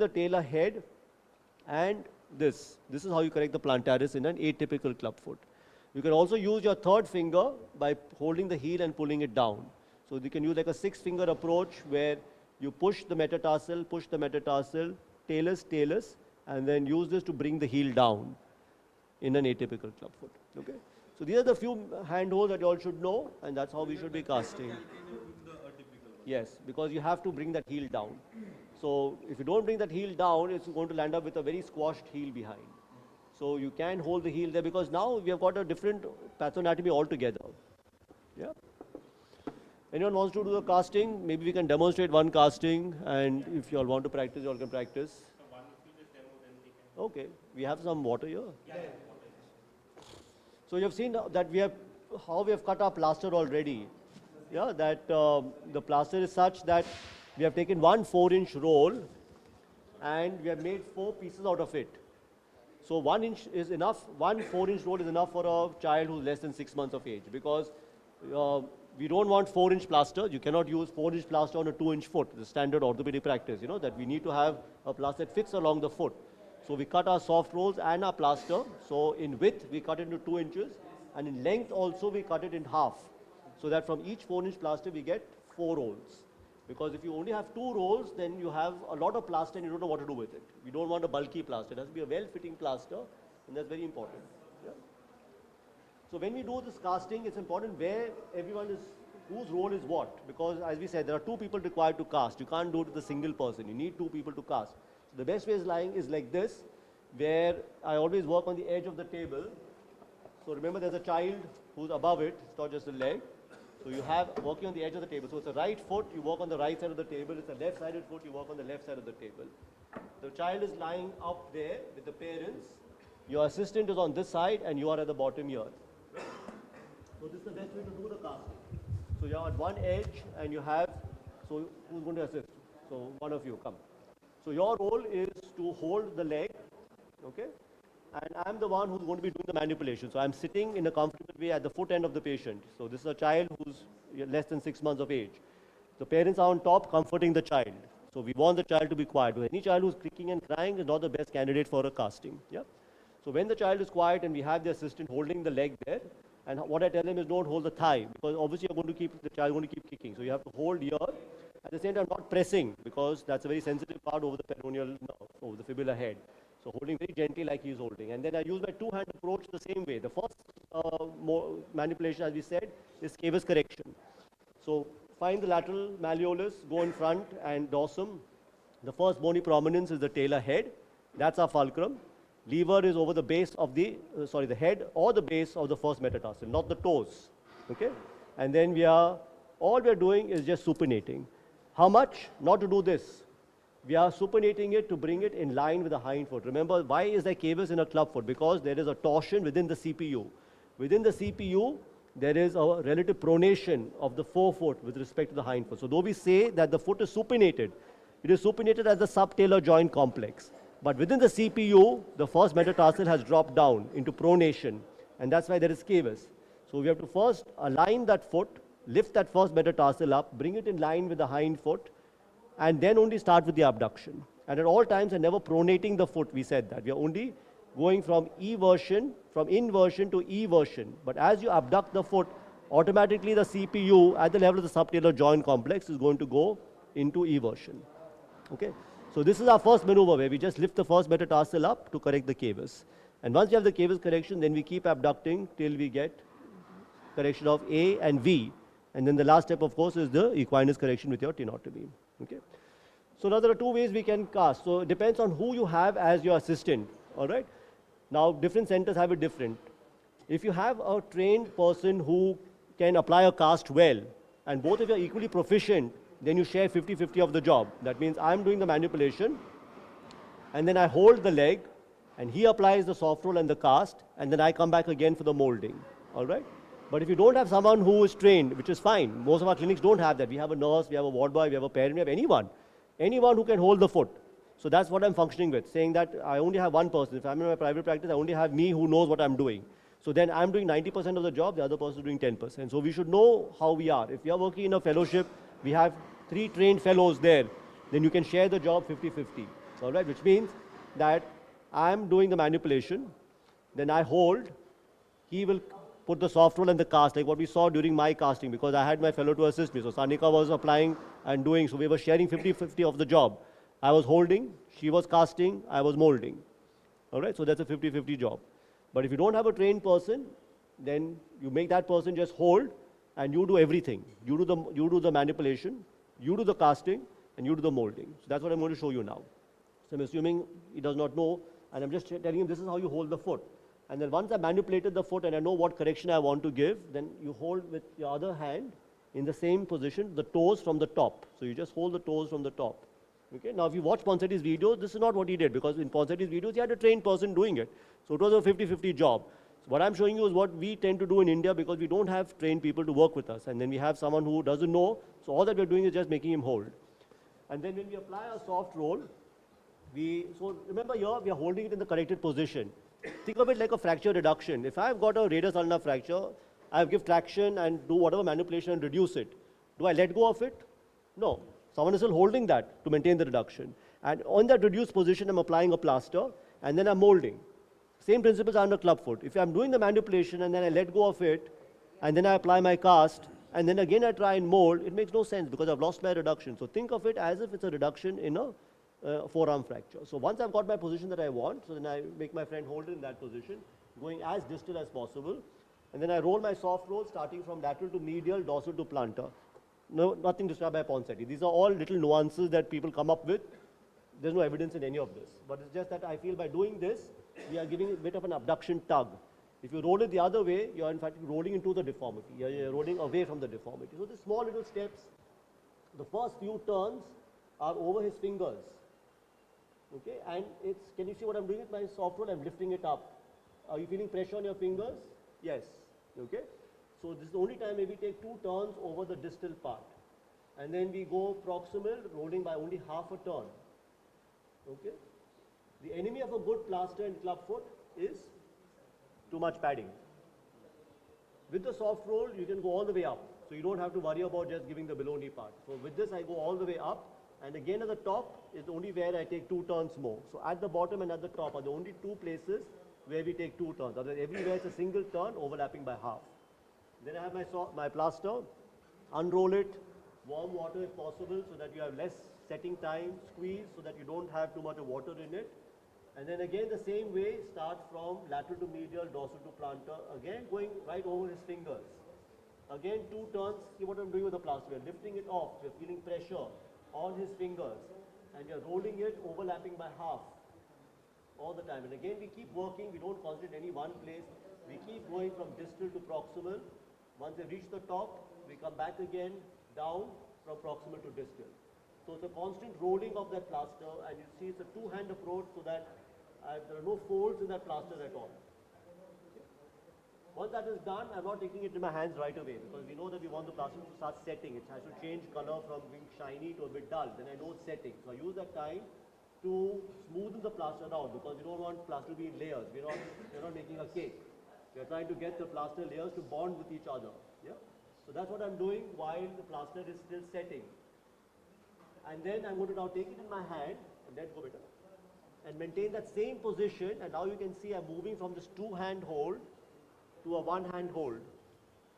the talar head and this. This is how you correct the plantaris in an atypical club foot. You can also use your third finger by holding the heel and pulling it down. So you can use like a 6-finger approach where you push the metatarsal, talus, talus, and then use this to bring the heel down in an atypical club foot. Okay? So these are the few hand holds that you all should know, and that's how we should be casting. Yes, because you have to bring that heel down. So if you don't bring that heel down, it's going to land up with a very squashed heel behind. So you can hold the heel there because now we have got a different pathoanatomy altogether. Yeah. Anyone wants to do the casting? Maybe we can demonstrate one casting, and if you all want to practice, you all can practice. So one, if you just demo, then we can. Okay. We have some water here. Yeah. So you have seen that we have how we have cut our plaster already. Yeah. That the plaster is such that we have taken one 4-inch roll, and we have made 4 pieces out of it. So 1 inch is enough, one 4-inch roll is enough for a child who's less than 6 months of age, because we don't want 4-inch plaster. You cannot use 4-inch plaster on a 2-inch foot. The standard orthopedic practice, you know, that we need to have a plaster that fits along the foot. So we cut our soft rolls and our plaster. So in width, we cut it into 2 inches, and in length also we cut it in half. So that from each 4-inch plaster, we get 4 rolls. Because if you only have 2 rolls, then you have a lot of plaster and you don't know what to do with it. We don't want a bulky plaster. It has to be a well-fitting plaster, and that's very important. Yeah. So when we do this casting, it's important where everyone is, whose role is what. Because as we said, there are 2 people required to cast. You can't do it with a single person. You need 2 people to cast. So the best way is lying is like this, where I always work on the edge of the table. So remember, there's a child who's above it. It's not just a leg. So you have working on the edge of the table. So it's a right foot, you work on the right side of the table. It's a left-sided foot, you work on the left side of the table. The child is lying up there with the parents. Your assistant is on this side, and you are at the bottom here. So this is the best way to do the casting. So you're at one edge, and you have, so who's going to assist? So one of you, come. So your role is to hold the leg, okay? And I'm the one who's going to be doing the manipulation. So I'm sitting in a comfortable way at the foot end of the patient. So this is a child who's less than 6 months of age. The parents are on top comforting the child. So we want the child to be quiet. Because any child who's kicking and crying is not the best candidate for a casting. Yeah? So when the child is quiet and we have the assistant holding the leg there, and what I tell them is don't hold the thigh, because obviously you're going to keep, the child is going to keep kicking. So you have to hold here. At the same time, not pressing, because that's a very sensitive part over the peroneal nerve, over the fibular head. So holding very gently like he is holding. And then I use my 2-hand approach the same way. The first manipulation, as we said, is cavus correction. So find the lateral malleolus, go in front and dorsum. The first bony prominence is the talar head. That's our fulcrum. Lever is over the base of the, the head or the base of the first metatarsal, not the toes. Okay? And then all we are doing is just supinating. How much? Not to do this. We are supinating it to bring it in line with the hind foot. Remember, why is there cavus in a club foot? Because there is a torsion within the CPU. Within the CPU, there is a relative pronation of the forefoot with respect to the hind foot. So though we say that the foot is supinated, it is supinated as the subtalar joint complex. But within the CPU, the first metatarsal has dropped down into pronation, and that's why there is cavus. So we have to first align that foot, lift that first metatarsal up, bring it in line with the hind foot, and then only start with the abduction. And at all times, and never pronating the foot, we said that. We are only going from inversion to eversion. But as you abduct the foot, automatically the CPU at the level of the subtalar joint complex is going to go into eversion. Okay? So this is our first maneuver where we just lift the first metatarsal up to correct the cavus. And once you have the cavus correction, then we keep abducting till we get correction of A and V. And then the last step, of course, is the equinus correction with your tenotomy. Okay. So now there are 2 ways we can cast. So it depends on who you have as your assistant. All right. Now different centers have it different. If you have a trained person who can apply a cast well, and both of you are equally proficient, then you share 50-50 of the job. That means I'm doing the manipulation, and then I hold the leg, and he applies the soft roll and the cast, and then I come back again for the molding. All right. But if you don't have someone who is trained, which is fine, most of our clinics don't have that. We have a nurse, we have a ward boy, we have a parent, we have anyone who can hold the foot. So that's what I'm functioning with, saying that I only have one person. If I'm in my private practice, I only have me who knows what I'm doing. So then I'm doing 90% of the job, the other person is doing 10%. So we should know how we are. If we are working in a fellowship, we have 3 trained fellows there, then you can share the job 50-50. All right, which means that I'm doing the manipulation, then I hold, he will put the soft roll and the cast, like what we saw during my casting, because I had my fellow to assist me. So Sanika was applying and doing, so we were sharing 50-50 of the job. I was holding, she was casting, I was molding. All right, so that's a 50-50 job. But if you don't have a trained person, then you make that person just hold and you do everything. You do the manipulation, you do the casting, and you do the molding. So that's what I'm going to show you now. So I'm assuming he does not know, and I'm just telling him this is how you hold the foot. And then once I manipulated the foot and I know what correction I want to give, then you hold with your other hand in the same position, the toes from the top. So you just hold the toes from the top. Okay. Now if you watch Ponsetti's videos, this is not what he did, because in Ponsetti's videos he had a trained person doing it. So it was a 50-50 job. So what I'm showing you is what we tend to do in India, because we don't have trained people to work with us. And then we have someone who doesn't know. So all that we're doing is just making him hold. And then when we apply our soft roll, so remember here, we are holding it in the corrected position. Think of it like a fracture reduction. If I've got a radius ulnar fracture, I give traction and do whatever manipulation and reduce it. Do I let go of it? No. Someone is still holding that to maintain the reduction. And on that reduced position, I'm applying a plaster, and then I'm molding. Same principles are under clubfoot. If I'm doing the manipulation and then I let go of it, and then I apply my cast, and then again I try and mold, it makes no sense because I've lost my reduction. So think of it as if it's a reduction in a forearm fracture. So once I've got my position that I want, so then I make my friend hold it in that position, going as distal as possible. And then I roll my soft roll starting from lateral to medial, dorsal to plantar. No, nothing described by Ponsetti. These are all little nuances that people come up with. There's no evidence in any of this. But it's just that I feel by doing this, we are giving a bit of an abduction tug. If you roll it the other way, you're in fact rolling into the deformity. You're rolling away from the deformity. So these small little steps, the first few turns are over his fingers. Okay, and can you see what I'm doing with my soft roll? I'm lifting it up. Are you feeling pressure on your fingers? Yes. Okay. So this is the only time maybe take 2 turns over the distal part. And then we go proximal, rolling by only half a turn. Okay. The enemy of a good plaster and clubfoot is too much padding. With the soft roll, you can go all the way up. So you don't have to worry about just giving the below knee part. So with this, I go all the way up. And again at the top is only where I take 2 turns more. So at the bottom and at the top are the only 2 places where we take 2 turns. Otherwise everywhere it's a single turn overlapping by half. Then I have my plaster, unroll it, warm water if possible so that you have less setting time, squeeze so that you don't have too much of water in it. And then again the same way, start from lateral to medial, dorsal to plantar, again going right over his fingers. Again 2 turns, see what I'm doing with the plaster, we're lifting it off, we're feeling pressure on his fingers and you're rolling it, overlapping by half all the time. And again we keep working, we don't concentrate any one place, we keep going from distal to proximal. Once we reach the top, we come back again down from proximal to distal. So it's a constant rolling of that plaster, and you see it's a 2-hand approach so that there are no folds in that plaster at all. Okay. Once that is done, I'm not taking it in my hands right away because we know that we want the plaster to start setting. It has to change color from being shiny to a bit dull. Then I know it's setting. So I use that time to smoothen the plaster down because we don't want plaster to be in layers. We're not making a cake. We're trying to get the plaster layers to bond with each other. Yeah? So that's what I'm doing while the plaster is still setting. And then I'm going to now take it in my hand, and let's go better, and maintain that same position. And now you can see I'm moving from this 2-hand hold to a 1-hand hold.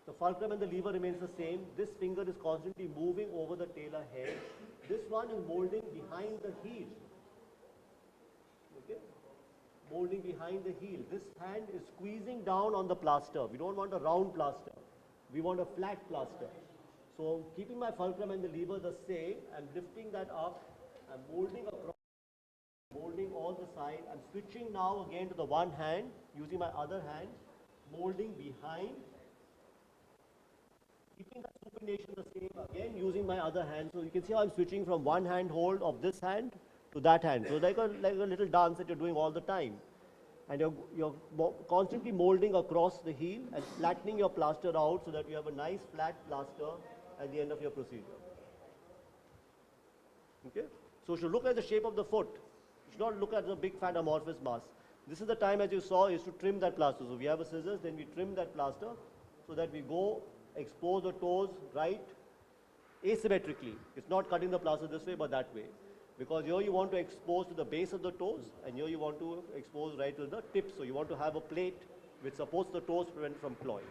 The fulcrum and the lever remains the same. This finger is constantly moving over the talar head. This one is molding behind the heel. Okay? Molding behind the heel. This hand is squeezing down on the plaster. We don't want a round plaster. We want a flat plaster. So keeping my fulcrum and the lever the same, I'm lifting that up, I'm molding across, molding all the side. I'm switching now again to the one hand, using my other hand, molding behind, keeping the supination the same, again using my other hand. So you can see how I'm switching from one hand hold of this hand to that hand. So like a little dance that you're doing all the time. And you're constantly molding across the heel and flattening your plaster out so that you have a nice flat plaster at the end of your procedure. Okay? So you should look at the shape of the foot. You should not look at the big fat amorphous mass. This is the time, as you saw, is to trim that plaster. So we have a scissors, then we trim that plaster so that we go expose the toes right asymmetrically. It's not cutting the plaster this way but that way. Because here you want to expose to the base of the toes, and here you want to expose right to the tips. So you want to have a plate which supports the toes to prevent from clawing.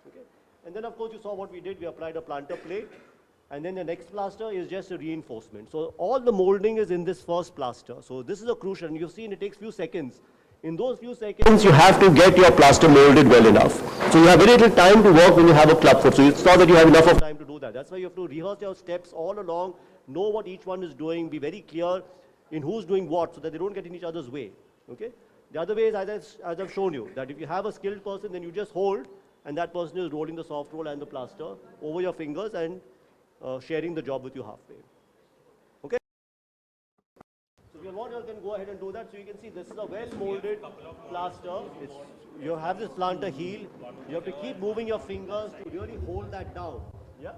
Okay? And then of course you saw what we did. We applied a plantar plate, and then the next plaster is just a reinforcement. So all the molding is in this first plaster. So this is a crucial, and you've seen it takes few seconds. In those few seconds, you have to get your plaster molded well enough. So you have very little time to work when you have a club foot. So it's not that you have enough of time to do that. That's why you have to rehearse your steps all along, know what each one is doing, be very clear in who's doing what so that they don't get in each other's way. Okay? The other way is, as I've shown you, that if you have a skilled person, then you just hold, and that person is rolling the soft roll and the plaster over your fingers and sharing the job with you halfway. Okay? So if you want, you can go ahead and do that. So you can see this is a well molded plaster. You have this plantar heel. You have to keep moving your fingers to really hold that down. Yeah?